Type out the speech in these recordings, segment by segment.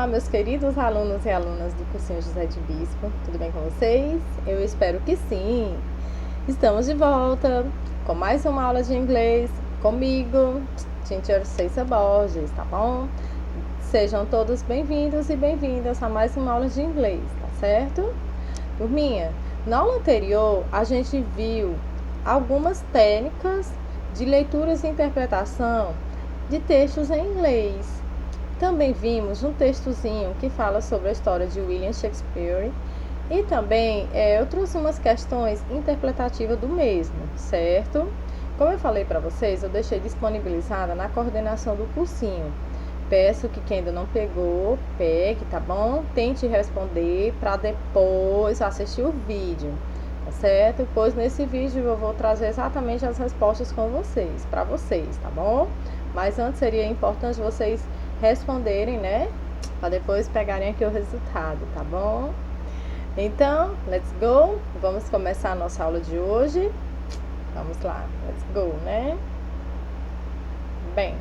Olá, meus queridos alunos e alunas do cursinho José de Bispo, tudo bem com vocês? Eu espero que sim! Estamos de volta com mais uma aula de inglês comigo, Teacher Ceissa Borges, tá bom? Sejam todos bem-vindos e bem-vindas a mais uma aula de inglês, tá certo? Turminha, na aula anterior a gente viu algumas técnicas de leituras e interpretação de textos em inglês. Também vimos um textozinho que fala sobre a história de William Shakespeare e também eu trouxe umas questões interpretativas do mesmo, certo? Como eu falei para vocês, eu deixei disponibilizada na coordenação do cursinho. Peço que quem ainda não pegou, pegue, tá bom? Tente responder para depois assistir o vídeo, tá certo? Pois nesse vídeo eu vou trazer exatamente as respostas com vocês, para vocês, tá bom? Mas antes seria importante vocês responderem, né? Para depois pegarem aqui o resultado, tá bom? Então, let's go! Vamos começar a nossa aula de hoje. Vamos lá, let's go, né? Bem,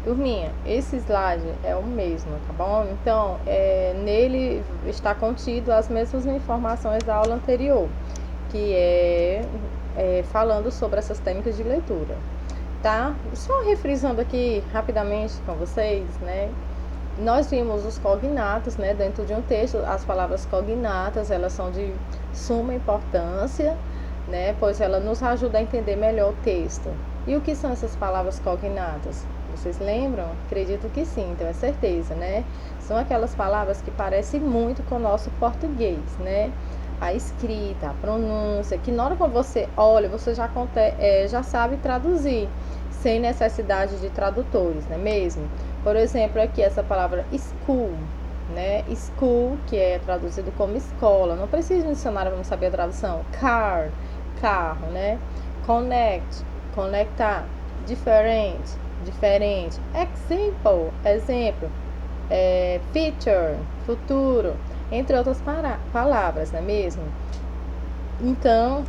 turminha, esse slide é o mesmo, tá bom? Então, nele está contido as mesmas informações da aula anterior, que é falando sobre essas técnicas de leitura. Tá? Só refrisando aqui rapidamente com vocês, né? Nós vimos os cognatos, né? Dentro de um texto, as palavras cognatas, elas são de suma importância, né? Pois ela nos ajuda a entender melhor o texto. E o que são essas palavras cognatas? Vocês lembram? Acredito que sim, então é certeza, né? São aquelas palavras que parecem muito com o nosso português, né? A escrita, a pronúncia, que na hora que você olha, você já sabe traduzir, sem necessidade de tradutores, não é mesmo? Por exemplo, aqui essa palavra school, né? School, que é traduzido como escola, não precisa de dicionário para saber a tradução. Car, carro, né? Connect, conectar. Different, diferente. Example, exemplo. Future, futuro, entre outras palavras, não é mesmo? Então,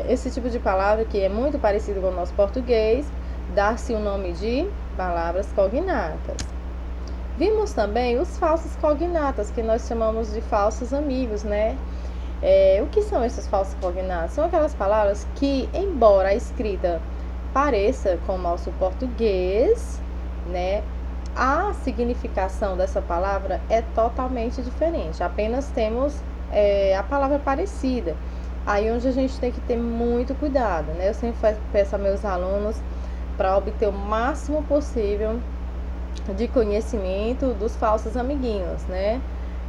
esse tipo de palavra que é muito parecido com o nosso português, dá-se o nome de palavras cognatas. Vimos também os falsos cognatas, que nós chamamos de falsos amigos, né? O que são esses falsos cognatos? São aquelas palavras que, embora a escrita pareça com o nosso português, né? A significação dessa palavra é totalmente diferente. Apenas temos a palavra parecida. Aí onde a gente tem que ter muito cuidado, né? Eu sempre peço a meus alunos para obter o máximo possível de conhecimento dos falsos amiguinhos, né?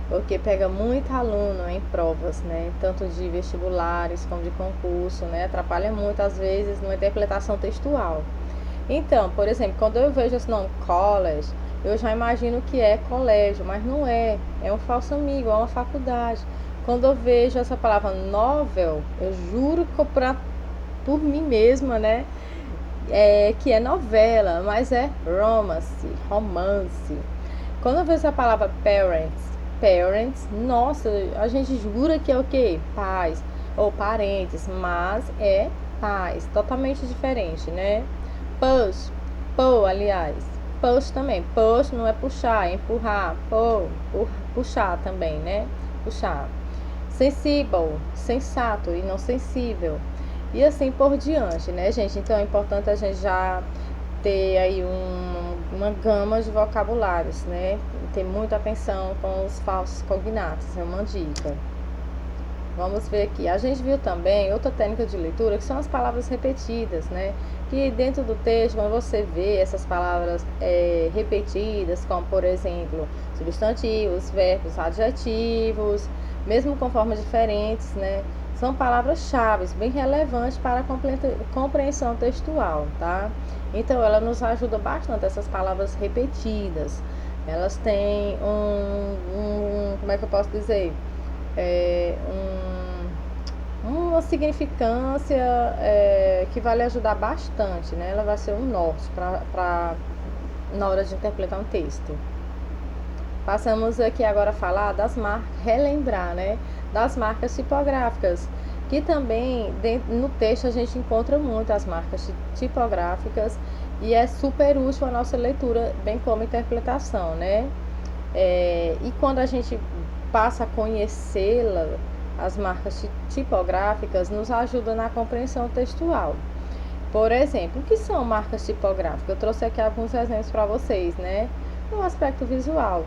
Porque pega muito aluno em provas, né? Tanto de vestibulares como de concurso, né? Atrapalha muito, às vezes, numa interpretação textual. Então, por exemplo, quando eu vejo esse nome college, eu já imagino que é colégio, mas não é. É um falso amigo, é uma faculdade. Quando eu vejo essa palavra novel, eu juro que por mim mesma, né? Que é novela, mas é romance. Quando eu vejo essa palavra parents, nossa, a gente jura que é o quê? Pais ou parentes, mas é pais, totalmente diferente, né? Push, aliás, push também, push não é puxar, é empurrar, puxar também, né? Puxar. Sensible, sensato e não sensível. E assim por diante, né, gente? Então é importante a gente já ter aí uma gama de vocabulários, né? Ter muita atenção com os falsos cognatos, é uma dica. Vamos ver aqui. A gente viu também outra técnica de leitura, que são as palavras repetidas, né? Que dentro do texto, quando você vê essas palavras repetidas, como por exemplo, substantivos, verbos, adjetivos, mesmo com formas diferentes, né? São palavras-chave bem relevantes para a compreensão textual, tá? Então, ela nos ajuda bastante, essas palavras repetidas. Elas têm como é que eu posso dizer? Uma significância que vai lhe ajudar bastante, né? Ela vai ser um norte na hora de interpretar um texto. Passamos aqui agora a falar das marcas, relembrar, né? Das marcas tipográficas, que também no texto a gente encontra muito as marcas tipográficas e é super útil a nossa leitura, bem como interpretação, né? E quando a gente passa a conhecê-la, as marcas tipográficas nos ajudam na compreensão textual. Por exemplo, o que são marcas tipográficas? Eu trouxe aqui alguns exemplos para vocês, né? No aspecto visual,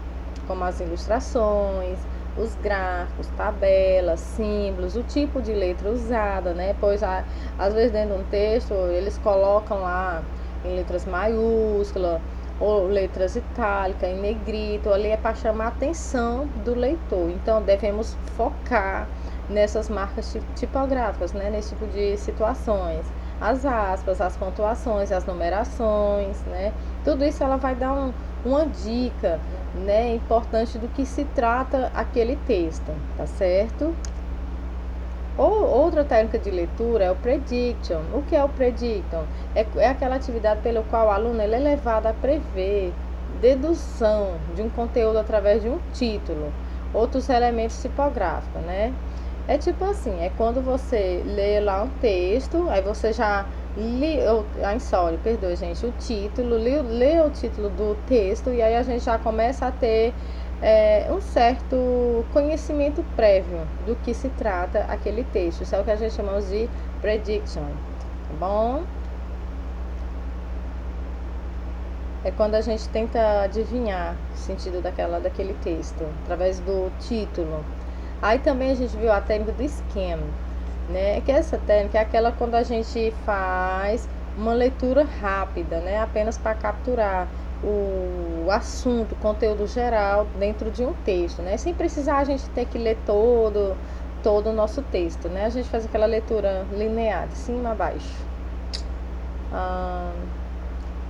como as ilustrações, os gráficos, tabelas, símbolos, o tipo de letra usada, né? Pois às vezes dentro de um texto eles colocam lá em letras maiúsculas ou letras itálicas, em negrito, ali é para chamar a atenção do leitor. Então devemos focar nessas marcas tipográficas, né? Nesse tipo de situações. As aspas, as pontuações, as numerações, né? Tudo isso ela vai dar uma dica, né, importante do que se trata aquele texto, tá certo? Outra técnica de leitura é o prediction. O que é o prediction? É aquela atividade pelo qual o aluno ele é levado a prever dedução de um conteúdo através de um título, outros elementos tipográficos, né? É tipo assim, é quando você lê lá um texto, aí você já perdoe, gente, o título, lê o título do texto e aí a gente já começa a ter um certo conhecimento prévio do que se trata aquele texto. Isso é o que a gente chama de prediction, tá bom? É quando a gente tenta adivinhar o sentido daquele texto, através do título. Aí também a gente viu a técnica do scan, né? Que essa técnica é aquela quando a gente faz uma leitura rápida, né? Apenas para capturar o assunto, o conteúdo geral dentro de um texto, né? Sem precisar a gente ter que ler todo o nosso texto, né? A gente faz aquela leitura linear, de cima a baixo.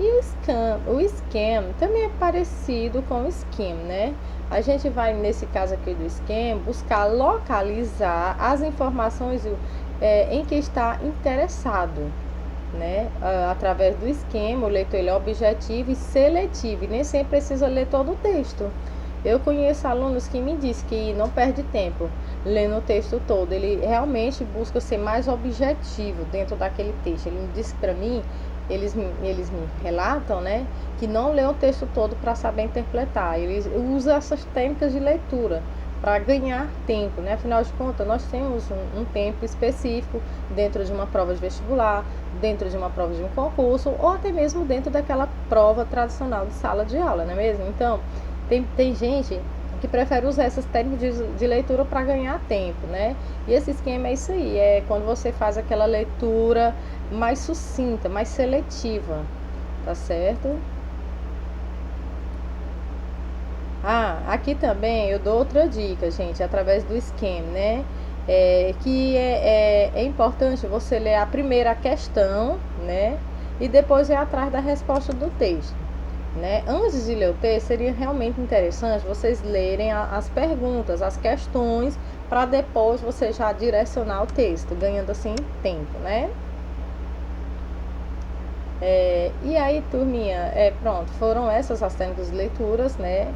E o scan também é parecido com o skim, né? A gente vai, nesse caso aqui do scan, buscar localizar as informações em que está interessado, né? Através do esquema, o leitor ele é objetivo e seletivo, e nem sempre precisa ler todo o texto. Eu conheço alunos que me dizem que não perde tempo lendo o texto todo, ele realmente busca ser mais objetivo dentro daquele texto. Ele disse para mim, eles me relatam, né, que não lê o texto todo para saber interpretar, eles usam essas técnicas de leitura para ganhar tempo, né? Afinal de contas, nós temos um tempo específico dentro de uma prova de vestibular, dentro de uma prova de um concurso, ou até mesmo dentro daquela prova tradicional de sala de aula, não é mesmo? Então, tem gente que prefere usar essas técnicas de leitura para ganhar tempo, né? E esse esquema é isso aí, é quando você faz aquela leitura mais sucinta, mais seletiva, tá certo? Aqui também eu dou outra dica, gente, através do esquema, né? É importante você ler a primeira questão, né? E depois ir atrás da resposta do texto, né? Antes de ler o texto, seria realmente interessante vocês lerem as perguntas, as questões, para depois você já direcionar o texto, ganhando assim tempo, né? E aí, turminha, pronto, foram essas as técnicas de leituras, né?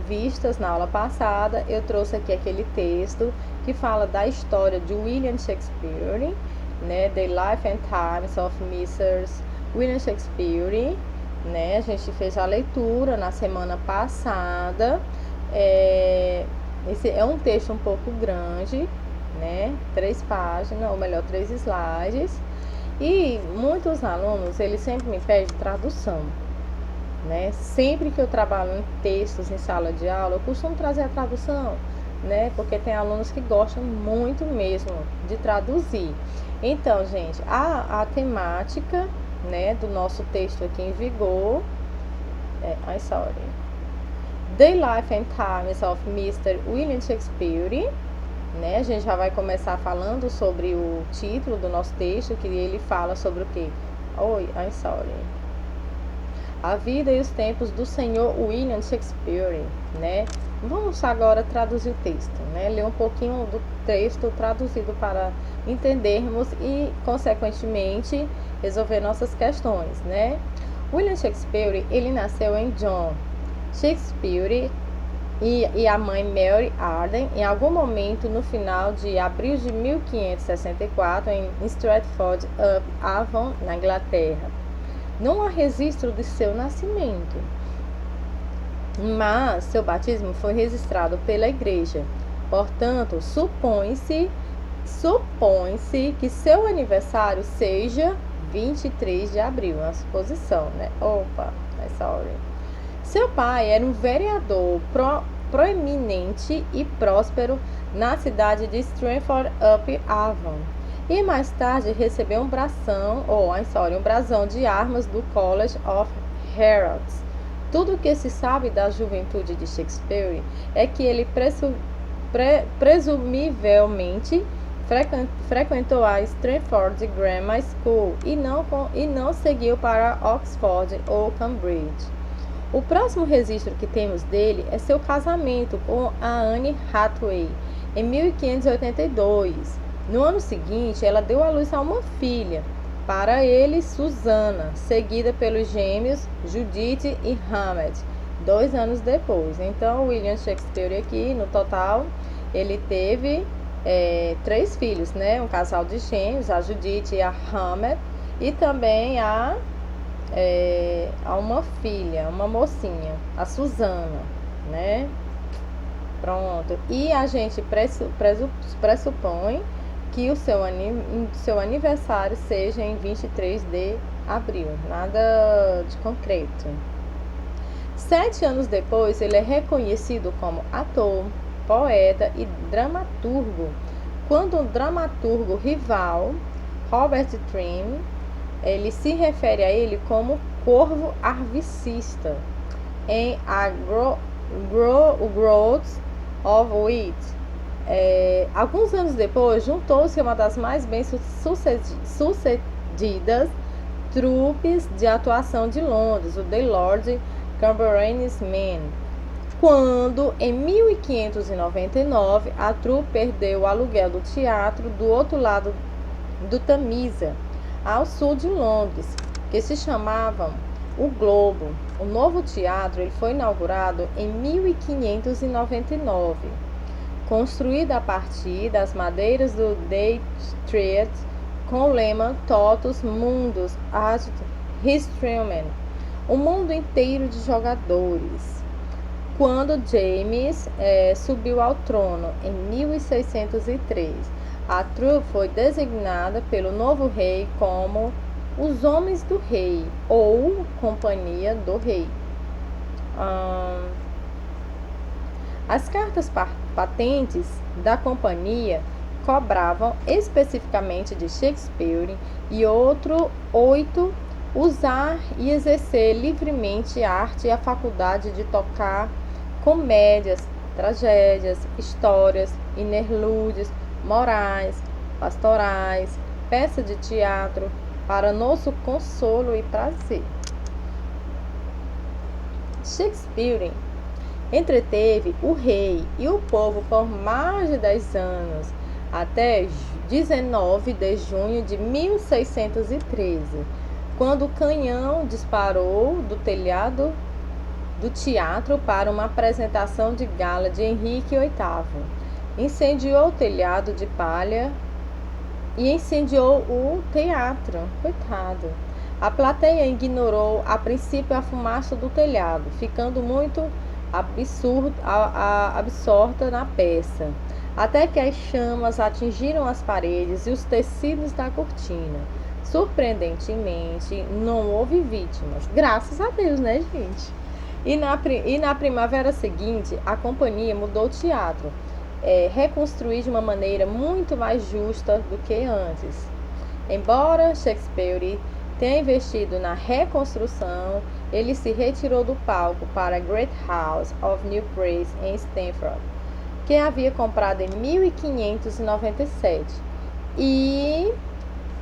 Vistas na aula passada. Eu trouxe aqui aquele texto que fala da história de William Shakespeare, né? The Life and Times of Mr. William Shakespeare, né? A gente fez a leitura na semana passada. Esse é um texto um pouco grande, né? 3 páginas, ou melhor, 3 slides. E muitos alunos, eles sempre me pedem tradução, né? Sempre que eu trabalho em textos em sala de aula, eu costumo trazer a tradução, né? Porque tem alunos que gostam muito mesmo de traduzir. Então, gente, a temática, né, do nosso texto aqui em vigor The Life and Times of Mr. William Shakespeare, né? A gente já vai começar falando sobre o título do nosso texto, que ele fala sobre o quê? A vida e os tempos do senhor William Shakespeare, né? Vamos agora traduzir o texto, né? Ler um pouquinho do texto traduzido para entendermos e, consequentemente, resolver nossas questões, né? William Shakespeare, ele nasceu em John Shakespeare e a mãe Mary Arden em algum momento no final de abril de 1564 em Stratford-upon-Avon, na Inglaterra. Não há registro de seu nascimento. mas seu batismo foi registrado pela igreja. Portanto, supõe-se que seu aniversário seja 23 de abril, uma suposição, né? Opa, sorry. Seu pai era um vereador proeminente e próspero na cidade de Stratford-upon-Avon e mais tarde recebeu um brasão de armas do College of Heralds. Tudo o que se sabe da juventude de Shakespeare é que ele presumivelmente frequentou a Stratford Grammar School e não seguiu para Oxford ou Cambridge. O próximo registro que temos dele é seu casamento com a Anne Hathaway em 1582. No ano seguinte, ela deu à luz a uma filha, para ele Susana, seguida pelos gêmeos Judith e Hamlet, 2 anos depois. Então, William Shakespeare aqui, no total, ele teve 3 filhos, né? Um casal de gêmeos, a Judith e a Hamlet, e também a uma filha, uma mocinha, a Susana, né? Pronto. E a gente pressupõe que o seu aniversário seja em 23 de abril. Nada de concreto. 7 anos depois, ele é reconhecido como ator, poeta e dramaturgo, quando um dramaturgo rival, Robert Trim, ele se refere a ele como corvo arvicista em A Growth of Wit. Alguns anos depois, juntou-se a uma das mais bem sucedidas trupes de atuação de Londres, o The Lord Cumberland's Men, quando, em 1599, a trupe perdeu o aluguel do teatro do outro lado do Tamisa, ao sul de Londres, que se chamava o Globo. O novo teatro ele foi inaugurado em 1599, construído a partir das madeiras do Day Street, com o lema Totus Mundus ad Histrione, o mundo inteiro de jogadores. Quando James subiu ao trono em 1603, a trupe foi designada pelo novo rei como os Homens do Rei ou Companhia do Rei. As cartas patentes da companhia cobravam especificamente de Shakespeare e 8 usar e exercer livremente a arte e a faculdade de tocar comédias, tragédias, histórias, interlúdios, morais, pastorais, peças de teatro, para nosso consolo e prazer. Shakespeare entreteve o rei e o povo por mais de 10 anos, até 19 de junho de 1613, quando o canhão disparou do telhado do teatro para uma apresentação de gala de Henrique VIII. Incendiou o telhado de palha e incendiou o teatro. Coitado. A plateia ignorou a princípio a fumaça do telhado, ficando muito absorta na peça, até que as chamas atingiram as paredes e os tecidos da cortina. Surpreendentemente, não houve vítimas. Graças a Deus, né, gente? E na primavera seguinte, a companhia mudou o teatro, reconstruir de uma maneira muito mais justa do que antes. Embora Shakespeare tenha investido na reconstrução, ele se retirou do palco para a Great House of New Praise em Stamford, que havia comprado em 1597, e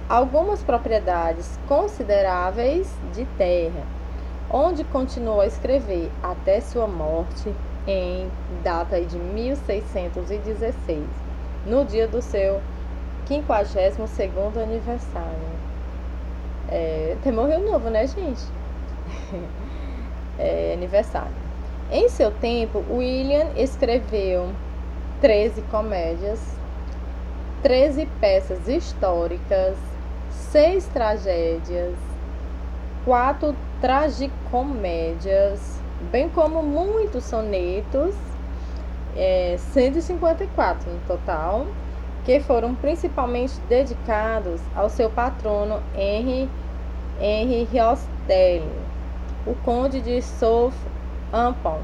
algumas propriedades consideráveis de terra, onde continuou a escrever até sua morte em data de 1616, no dia do seu 52º aniversário. Até morreu novo, né, gente? Aniversário. Em seu tempo, William escreveu 13 comédias, 13 peças históricas, 6 tragédias, 4 tragicomédias, bem como muitos sonetos, 154 no total, que foram principalmente dedicados ao seu patrono Henry Riostelli, o conde de Southampton,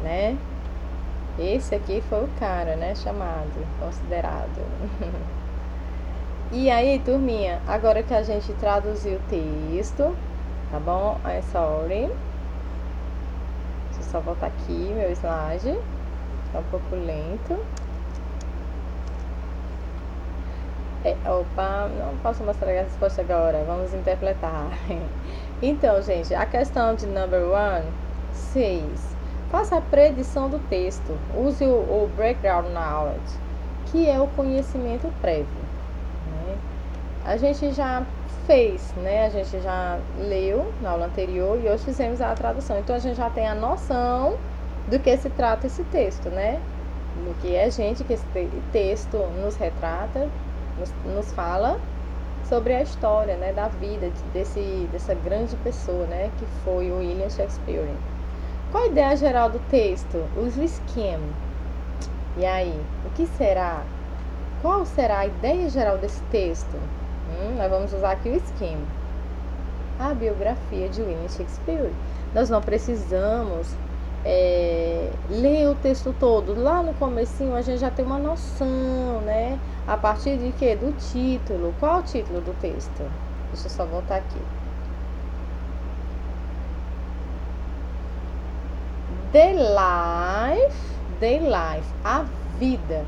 né? Esse aqui foi o cara, né, chamado, considerado. E aí, turminha, agora que a gente traduziu o texto, tá bom? I'm sorry. Deixa eu só voltar aqui, meu slide. Tá um pouco lento. Opa, não posso mostrar a resposta agora. Vamos interpretar. Então, gente, a questão de number 1, 6. Faça a predição do texto. Use o background knowledge, que é o conhecimento prévio, né? A gente já fez, né? A gente já leu na aula anterior e hoje fizemos a tradução. Então, a gente já tem a noção do que se trata esse texto, né? Do que é, gente, que esse texto nos retrata, nos fala sobre a história, né, da vida dessa grande pessoa, né, que foi o William Shakespeare. Qual a ideia geral do texto? Use o esquema. E aí, o que será? Qual será a ideia geral desse texto? Nós vamos usar aqui o esquema. A biografia de William Shakespeare. Nós não precisamos ler o texto todo. Lá no comecinho a gente já tem uma noção, né? A partir de quê? Do título. Qual é o título do texto? Deixa eu só voltar aqui. The Life, a vida,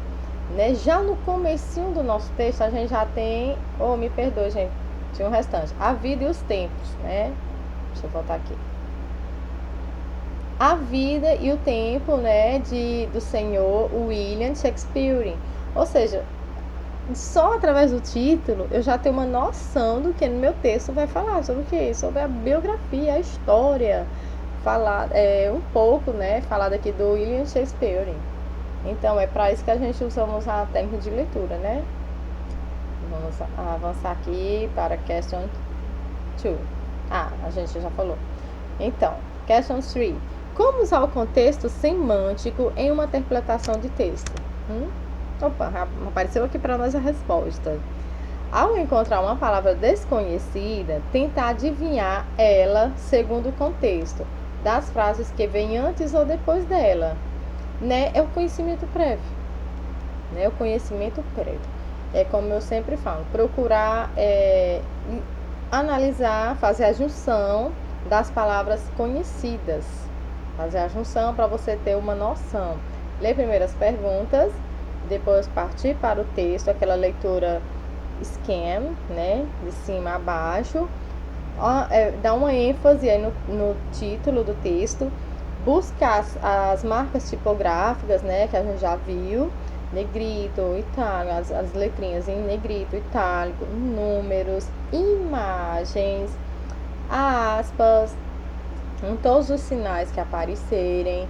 né? Já no comecinho do nosso texto a gente já tem, me perdoe, gente, tinha um restante. A vida e os tempos, né? Deixa eu voltar aqui. A vida e o tempo, né, do senhor William Shakespeare. Ou seja, só através do título eu já tenho uma noção do que no meu texto vai falar. Sobre o quê? Sobre a biografia, a história. Falar um pouco, né, falar daqui do William Shakespeare. Então, é para isso que a gente usamos a técnica de leitura, né? Vamos avançar aqui para question 2. A gente já falou. Então, question 3. Como usar o contexto semântico em uma interpretação de texto? Opa, apareceu aqui para nós a resposta. Ao encontrar uma palavra desconhecida, tentar adivinhar ela segundo o contexto das frases que vêm antes ou depois dela, né? É o conhecimento prévio, né? O conhecimento prévio. É como eu sempre falo, procurar analisar, fazer a junção das palavras conhecidas. Fazer a junção para você ter uma noção. Ler primeiro as perguntas, depois partir para o texto, aquela leitura scan, né? De cima a baixo. Dá uma ênfase aí no título do texto. Buscar as marcas tipográficas, né? Que a gente já viu. Negrito, itálico, as letrinhas em negrito, itálico, números, imagens, aspas, todos os sinais que aparecerem,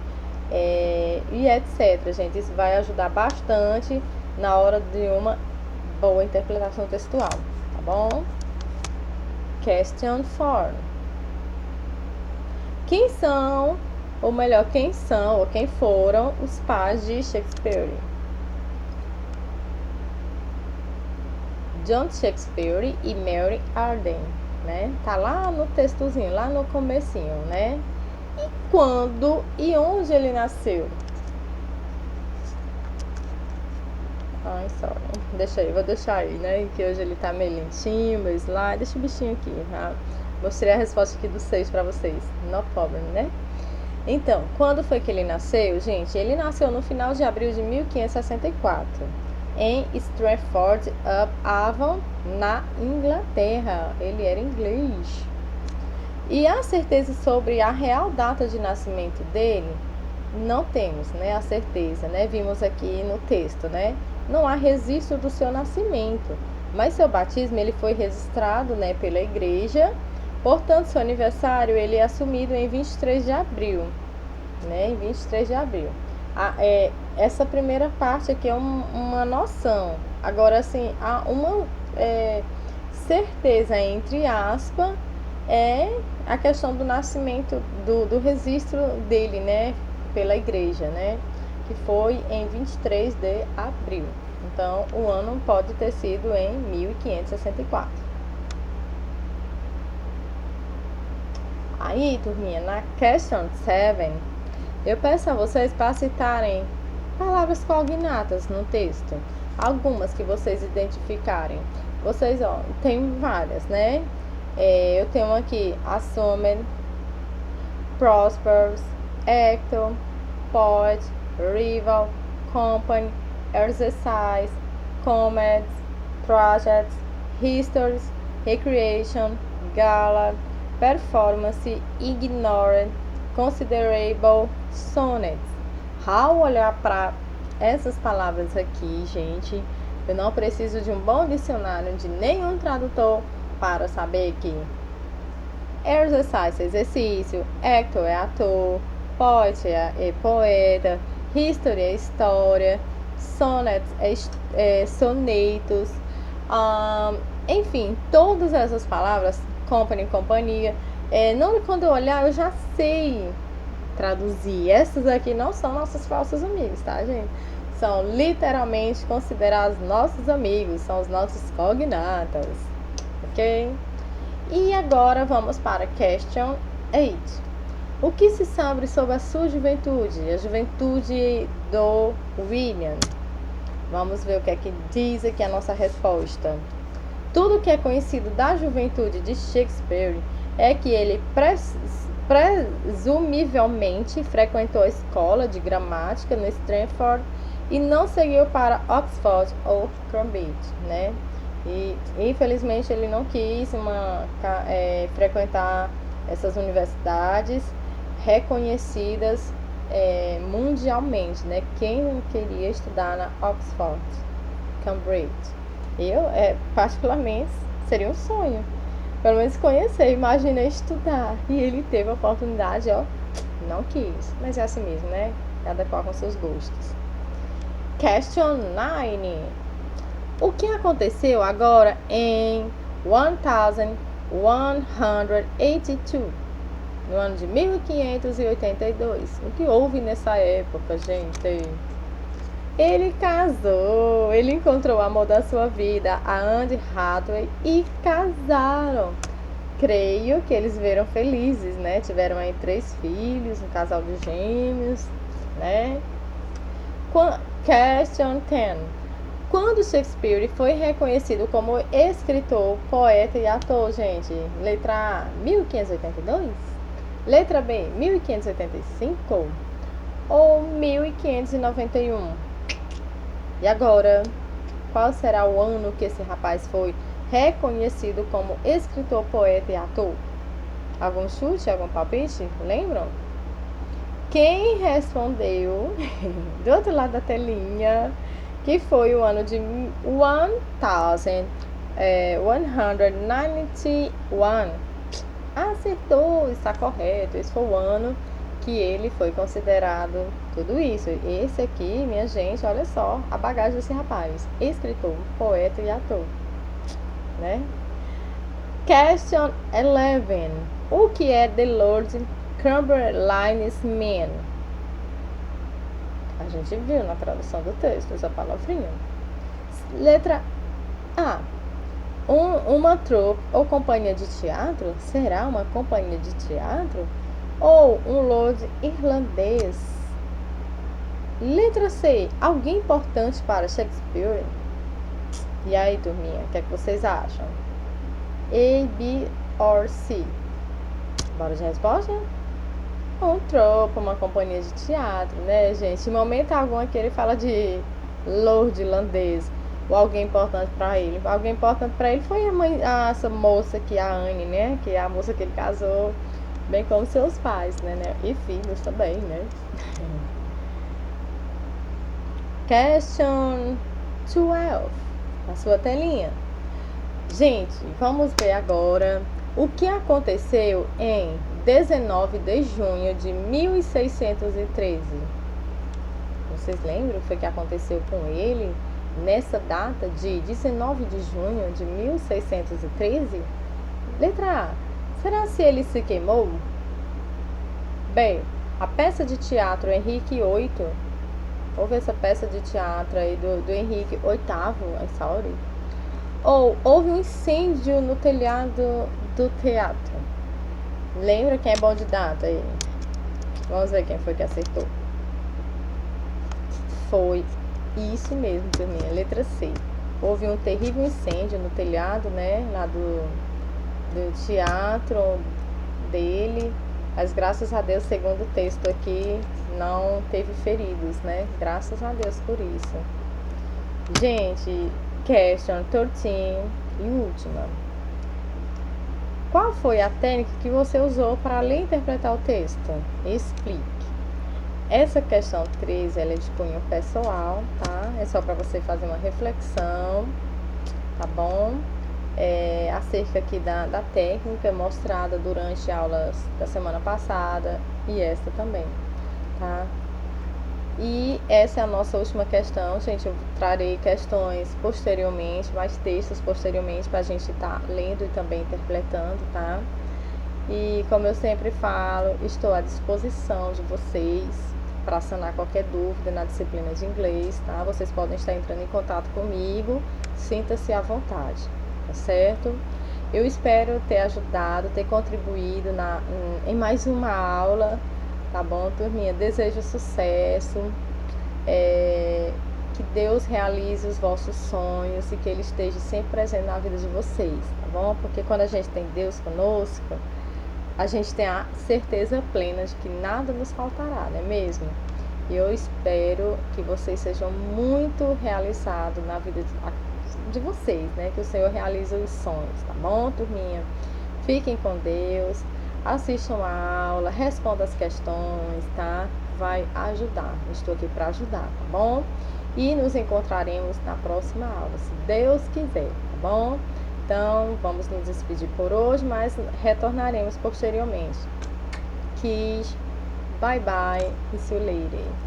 e etc, gente. Isso vai ajudar bastante na hora de uma boa interpretação textual, tá bom? Question 4. Quem são ou quem foram os pais de Shakespeare? John Shakespeare e Mary Arden, né? Tá lá no textozinho, lá no comecinho, né? E quando e onde ele nasceu? Sorry. Vou deixar aí, né? Que hoje ele tá meio lentinho, meu slide. Deixa o bichinho aqui, tá? Mostrei a resposta aqui do 6 pra vocês. No problem, né? Então, quando foi que ele nasceu, gente? Ele nasceu no final de abril de 1564. Em Stratford-upon-Avon, na Inglaterra. Ele era inglês. E a certeza sobre a real data de nascimento dele, não temos, né, a certeza, né? Vimos aqui no texto, né? Não há registro do seu nascimento, mas seu batismo ele foi registrado, né, pela igreja. Portanto, seu aniversário ele é assumido em 23 de abril, né? Em 23 de abril. Essa primeira parte aqui é uma noção. Agora, assim, há uma certeza, entre aspas, é a questão do nascimento, do registro dele, né, pela igreja, né, que foi em 23 de abril. Então, o ano pode ter sido em 1564. Aí, turminha, na question 7, eu peço a vocês para citarem palavras cognatas no texto. Algumas que vocês identificarem. Vocês, ó, tem várias, né? Eu tenho aqui assumed, prosperous, actor, poet, rival, company, exercise, comets, projects, histories, recreation, gala, performance, ignorant, considerable, sonnets. Ao olhar para essas palavras aqui, gente, eu não preciso de um bom dicionário de nenhum tradutor para saber que exercise é exercício, actor é ator, poet é poeta, history é história, sonnets é sonetos, enfim, todas essas palavras, company, companhia, quando eu olhar eu já sei traduzir. Essas aqui não são nossos falsos amigos, tá, gente? São literalmente considerados nossos amigos, são os nossos cognatas, ok? E agora vamos para question 8. O que se sabe sobre a sua juventude? A juventude do William. Vamos ver o que é que diz aqui a nossa resposta. Tudo que é conhecido da juventude de Shakespeare é que ele presumivelmente frequentou a escola de gramática no Stanford e não seguiu para Oxford ou Cambridge, né? E infelizmente ele não quis frequentar essas universidades reconhecidas mundialmente, né? Quem não queria estudar na Oxford, Cambridge? Eu, particularmente, seria um sonho. Pelo menos conhecer, imagina estudar. E ele teve a oportunidade, ó, não quis. Mas é assim mesmo, né? Cada qual com seus gostos. Question 9. O que aconteceu agora em 1182? No ano de 1582. O que houve nessa época, gente? Ele casou, ele encontrou o amor da sua vida, a Anne Hathaway, e casaram. Creio que eles viram felizes, né? Tiveram aí 3 filhos, um casal de gêmeos, né? Question 10. Quando Shakespeare foi reconhecido como escritor, poeta e ator, gente? Letra A, 1582? Letra B, 1585? Ou 1591? E agora, qual será o ano que esse rapaz foi reconhecido como escritor, poeta e ator? Algum chute, algum palpite? Lembram? Quem respondeu do outro lado da telinha que foi o ano de 1191. Acertou, está correto. Esse foi o ano que ele foi considerado tudo isso. Esse aqui, minha gente, olha só a bagagem desse rapaz: escritor, poeta e ator, né? Question 11. O que é The Lord Chamberlain's Man? A gente viu na tradução do texto essa palavrinha. Letra A. Uma troupe ou companhia de teatro? Será uma companhia de teatro? Ou um lord irlandês? Letra C. Alguém importante para Shakespeare? E aí, turminha, o que é que vocês acham? A, B or C? Bora de resposta? Um tropa, uma companhia de teatro, né, gente? Em momento algum aqui ele fala de lord irlandês ou alguém importante para ele. Alguém importante para ele foi essa moça aqui, a Anne, né? Que é a moça que ele casou, bem como seus pais, né? E filhos também, né? Question 12. A sua telinha. Gente, vamos ver agora o que aconteceu em 19 de junho de 1613. Vocês lembram o que aconteceu com ele nessa data de 19 de junho de 1613? Letra A. Será se ele se queimou? Bem, a peça de teatro Henrique VIII, houve essa peça de teatro aí do Henrique VIII, sorry. Ou houve um incêndio no telhado do teatro. Lembra quem é bom de data aí? Vamos ver quem foi que acertou. Foi isso mesmo, turminha, letra C. Houve um terrível incêndio no telhado, né, lá do teatro dele, mas graças a Deus, segundo o texto aqui, não teve feridos, né? Graças a Deus por isso. Gente, question 13 e última. Qual foi a técnica que você usou para ler e interpretar o texto? Explique. Essa questão 13, ela é de cunho pessoal, tá? É só para você fazer uma reflexão, tá bom? Acerca aqui da técnica mostrada durante aulas da semana passada e esta também, tá? E essa é a nossa última questão, gente. Eu trarei questões posteriormente, mais textos posteriormente para a gente estar lendo e também interpretando, tá? E como eu sempre falo, estou à disposição de vocês para sanar qualquer dúvida na disciplina de inglês, tá? Vocês podem estar entrando em contato comigo, sinta-se à vontade, tá certo? Eu espero ter ajudado, ter contribuído em mais uma aula, tá bom, turminha? Desejo sucesso, que Deus realize os vossos sonhos e que Ele esteja sempre presente na vida de vocês, tá bom? Porque quando a gente tem Deus conosco, a gente tem a certeza plena de que nada nos faltará, não é mesmo? E eu espero que vocês sejam muito realizados na vida de vocês, né? Que o Senhor realize os sonhos, tá bom, turminha? Fiquem com Deus, assistam a aula, respondam as questões, tá? Vai ajudar, estou aqui para ajudar, tá bom? E nos encontraremos na próxima aula, se Deus quiser, tá bom? Então, vamos nos despedir por hoje, mas retornaremos posteriormente. Kiss, bye bye e see you later.